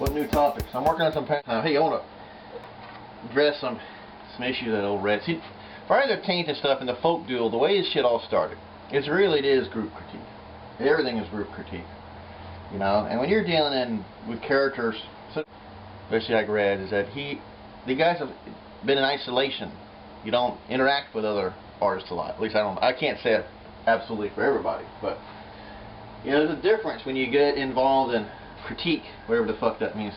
What new topics? I'm working on some hey, I want to address some issues that old Red. See, prior to Taint and stuff in the folk duel, the way this shit all started, it is group critique. Everything is group critique. You know, and when you're dealing with characters, especially like Red, is that the guys have been in isolation. You don't interact with other artists a lot. At least I can't say it absolutely for everybody, but you know, there's a difference when you get involved in critique, whatever the fuck that means.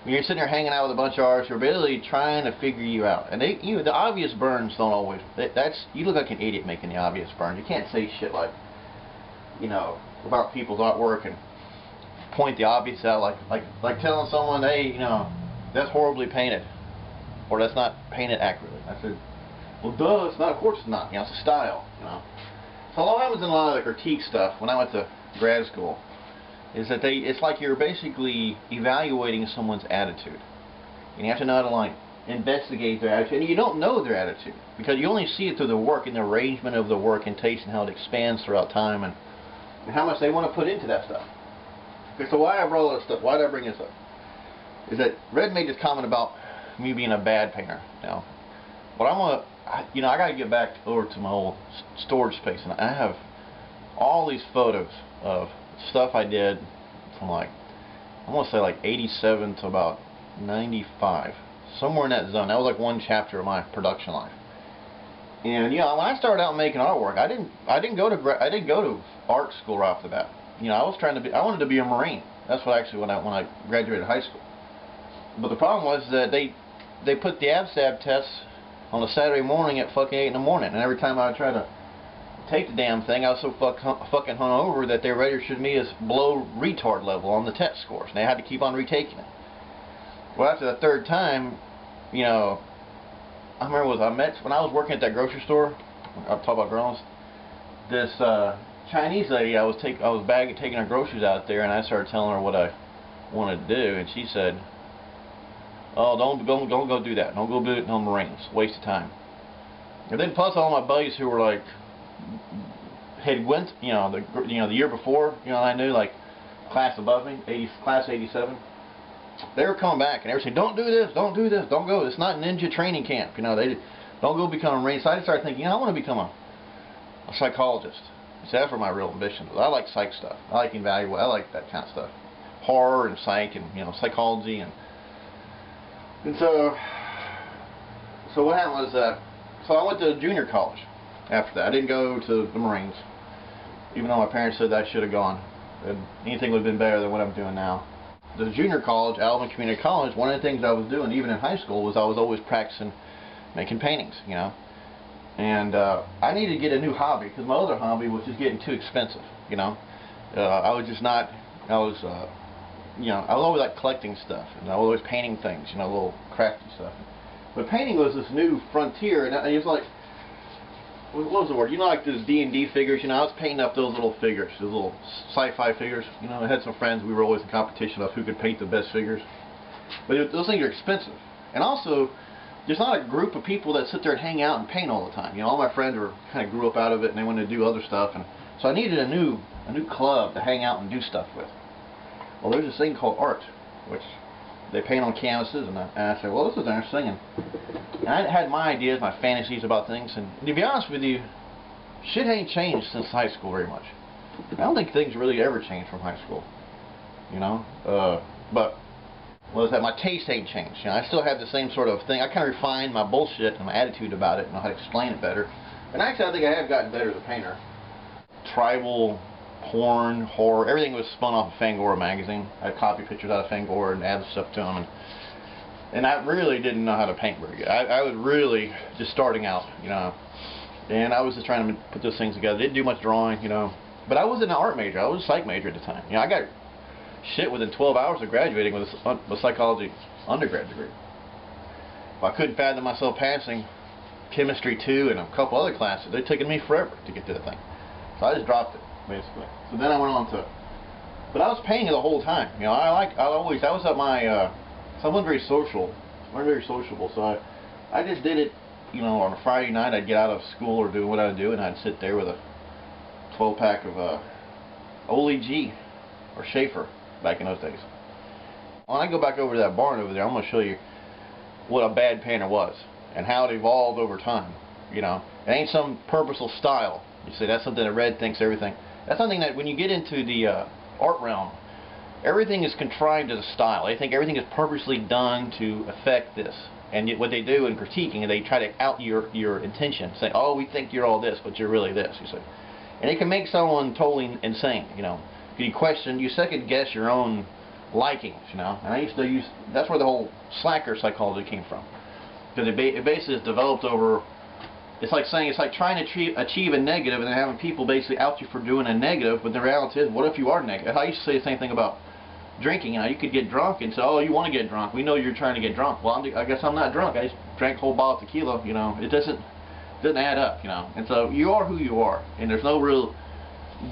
When you're sitting there hanging out with a bunch of artists who are basically trying to figure you out, and the obvious burns don't always. You look like an idiot making the obvious burns. You can't say shit like, you know, about people's artwork and point the obvious out, like telling someone, hey, you know, that's horribly painted, or that's not painted accurately. I said, well, duh, it's not. Of course it's not. You know, it's a style. You know. So what happens in a lot of the critique stuff when I went to grad school is that it's like you're basically evaluating someone's attitude, and you have to know how to like investigate their attitude, and you don't know their attitude because you only see it through the work and the arrangement of the work and taste and how it expands throughout time and how much they want to put into that stuff. Okay, so why I brought all this stuff, why did I bring this up, is that Red made this comment about me being a bad painter. Now, what I want to, you know, I got to get back over to my old storage space, and I have all these photos of stuff I did from like, I want to say like 87 to about 95, somewhere in that zone. That was like one chapter of my production life. And you know, when I started out making artwork, I didn't go to art school right off the bat. You know, I wanted to be a Marine. That's what actually when I graduated high school. But the problem was that they put the ABSAB tests on a Saturday morning at fucking 8 in the morning, and every time I would try to take the damn thing, I was so fucking hungover that they registered me as below retard level on the test scores, and they had to keep on retaking it. Well, after the third time, you know, I remember when I was working at that grocery store. I'll talk about girls. This Chinese lady, I was taking her groceries out there, and I started telling her what I wanted to do, and she said, "Oh, don't go do that. Don't go do it on Marines. Waste of time." And then plus all my buddies who were like the year before, you know, I knew, like class above me, class 87. They were coming back and they were saying, "Don't do this, don't do this, don't go. It's not ninja training camp. You know, don't go become a Marine." So I just started thinking, you know, I want to become a psychologist. So that's where my real ambition is. I like psych stuff. I like evaluate. I like that kind of stuff, horror and psych and, you know, psychology and so what happened was so I went to junior college after that. I didn't go to the Marines, even though my parents said I should have gone. Anything would have been better than what I'm doing now. The junior college, Alvin Community College, one of the things I was doing, even in high school, was I was always practicing making paintings, you know. And I needed to get a new hobby because my other hobby was just getting too expensive, you know. I was always like collecting stuff, and I was always painting things, you know, little crafty stuff. But painting was this new frontier, and it was like, what was the word? You know, like those D&D figures. You know, I was painting up those little figures, those little sci-fi figures. You know, I had some friends. We were always in competition of who could paint the best figures. But those things are expensive, and also, there's not a group of people that sit there and hang out and paint all the time. You know, all my friends kind of grew up out of it, and they wanted to do other stuff, and so I needed a new club to hang out and do stuff with. Well, there's this thing called art, which they paint on canvases, and I said, well, this is interesting, and I had my ideas, my fantasies about things, and to be honest with you, shit ain't changed since high school very much. I don't think things really ever changed from high school, you know, but was that my taste ain't changed. You know, I still have the same sort of thing. I kind of refined my bullshit and my attitude about it and know how to explain it better. And actually, I think I have gotten better as a painter. Tribal, porn, horror, everything was spun off of Fangoria magazine. I copied pictures out of Fangoria and added stuff to them. And I really didn't know how to paint very good. I was really just starting out, you know. And I was just trying to put those things together. Didn't do much drawing, you know. But I wasn't an art major. I was a psych major at the time. You know, I got shit within 12 hours of graduating with a psychology undergrad degree. If I couldn't fathom myself passing chemistry 2 and a couple other classes, they'd taken me forever to get to the thing. So I just dropped it, basically. So then I went on to, but I was painting the whole time. You know, that was up my, so I wasn't very social, sociable. So I just did it, you know, on a Friday night. I'd get out of school or do what I'd do, and I'd sit there with a 12-pack of Ole G or Schaefer back in those days. When I go back over to that barn over there, I'm going to show you what a bad painter was and how it evolved over time. You know, it ain't some purposeful style. You see, that's something that Red thinks everything. That's something that when you get into the art realm, everything is contrived to the style. They think everything is purposely done to affect this. And yet what they do in critiquing, they try to out your intention, say, oh, we think you're all this, but you're really this, you see. And it can make someone totally insane, you know. You second guess your own likings, you know. And I used to use, that's where the whole slacker psychology came from. Because it basically is developed over, it's like trying to achieve a negative and then having people basically out you for doing a negative, but the reality is, what if you are negative? I used to say the same thing about drinking. You know, you could get drunk and say, oh, you want to get drunk. We know you're trying to get drunk. Well, I guess I'm not drunk. I just drank a whole bottle of tequila, you know. It doesn't add up, you know. And so you are who you are. And there's no real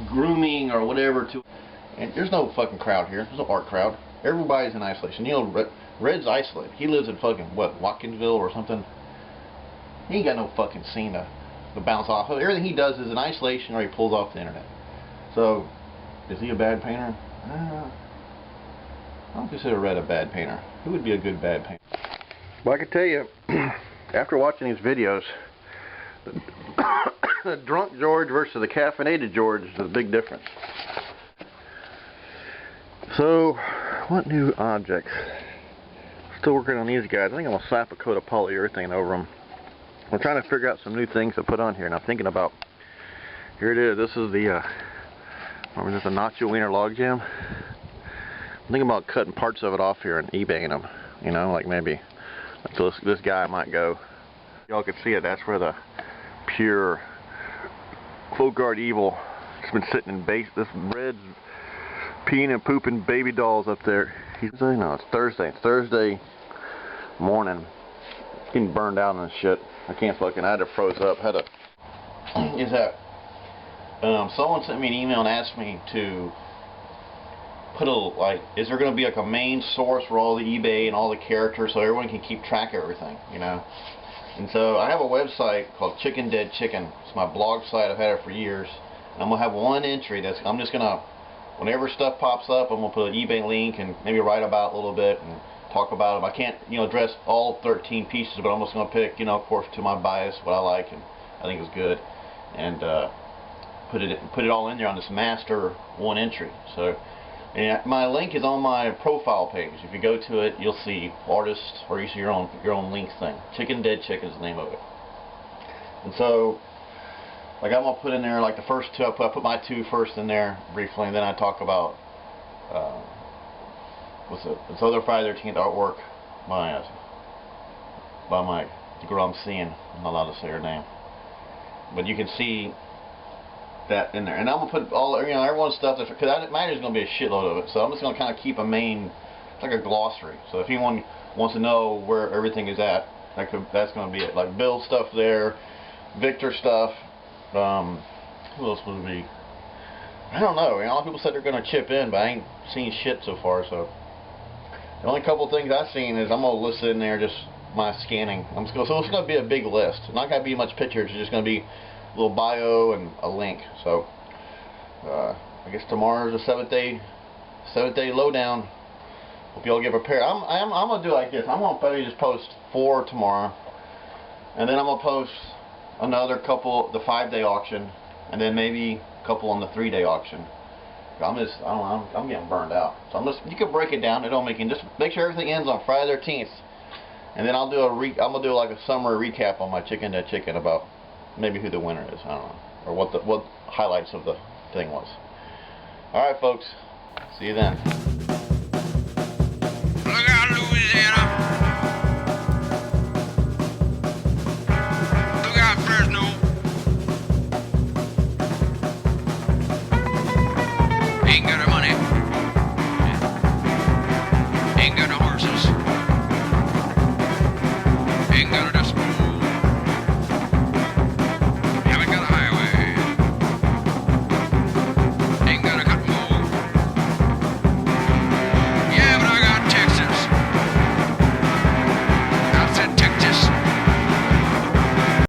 grooming or whatever to. And there's no fucking crowd here. There's no art crowd. Everybody's in isolation. You know, Red's isolated. He lives in fucking, what, Watkinsville or something? He ain't got no fucking scene to bounce off of. Everything he does is in isolation or he pulls off the internet. So, is he a bad painter? I don't consider Red a bad painter. Who would be a good bad painter? Well, I can tell you, after watching these videos, the drunk George versus the caffeinated George is a big difference. So, what new objects? Still working on these guys. I think I'm going to slap a coat of polyurethane over them. I'm trying to figure out some new things to put on here, and I'm thinking about, here it is. This is the, remember this is a Nacho Wiener log jam? I'm thinking about cutting parts of it off here and eBaying them. You know, like maybe like this guy might go. Y'all can see it. That's where the pure Folk-Art evil has been sitting in base. This Red's peeing and pooping baby dolls up there. No, it's Thursday. It's Thursday morning. Getting burned out on this shit. I can't fucking. I had to froze up. Someone sent me an email and asked me to put is there going to be like a main source for all the eBay and all the characters so everyone can keep track of everything, you know? And so I have a website called Chicken Dead Chicken. It's my blog site. I've had it for years. And I'm going to have one entry that's, I'm just going to, whenever stuff pops up, I'm going to put an eBay link and maybe write about it a little bit and talk about them. I can't, you know, address all 13 pieces, but I'm just going to pick, you know, of course, to my bias, what I like and I think is good. And put it all in there on this master one entry. So, and my link is on my profile page. If you go to it, you'll see artists, or you see your own link thing. Chicken Dead Chicken is the name of it. And so, like I'm gonna put in there like the first two. I put my two first in there briefly, and then I talk about what's it? It's other Friday the 13th artwork by the girl I'm seeing. I'm not allowed to say her name, but you can see that in there. And I'm gonna put all, you know, everyone's stuff, because mine is gonna be a shitload of it. So I'm just gonna kind of keep a main, like a glossary. So if anyone wants to know where everything is at, that's gonna be it. Like Bill's stuff there, Victor stuff. Who else would it be? I don't know. You know, a lot of people said they're gonna chip in, but I ain't seen shit so far. So the only couple things I've seen is I'm gonna list in there just my scanning. So it's gonna be a big list. It's not gonna be much pictures. It's just gonna be a little bio and a link. So I guess tomorrow's the seventh day lowdown. Hope y'all get prepared. I'm gonna do it like this. I'm gonna probably just post 4 tomorrow, and then I'm gonna post another couple the 5-day auction, and then maybe a couple on the 3-day auction. I don't know, I'm getting burned out. So you can break it down. It don't just make sure everything ends on Friday the 13th, and then I'm gonna do like a summary recap on my Chicken Dead Chicken about maybe who the winner is. I don't know, or what highlights of the thing was. All right, folks. See you then. Look out, Louisiana. Look out, Fresno. Ain't gonna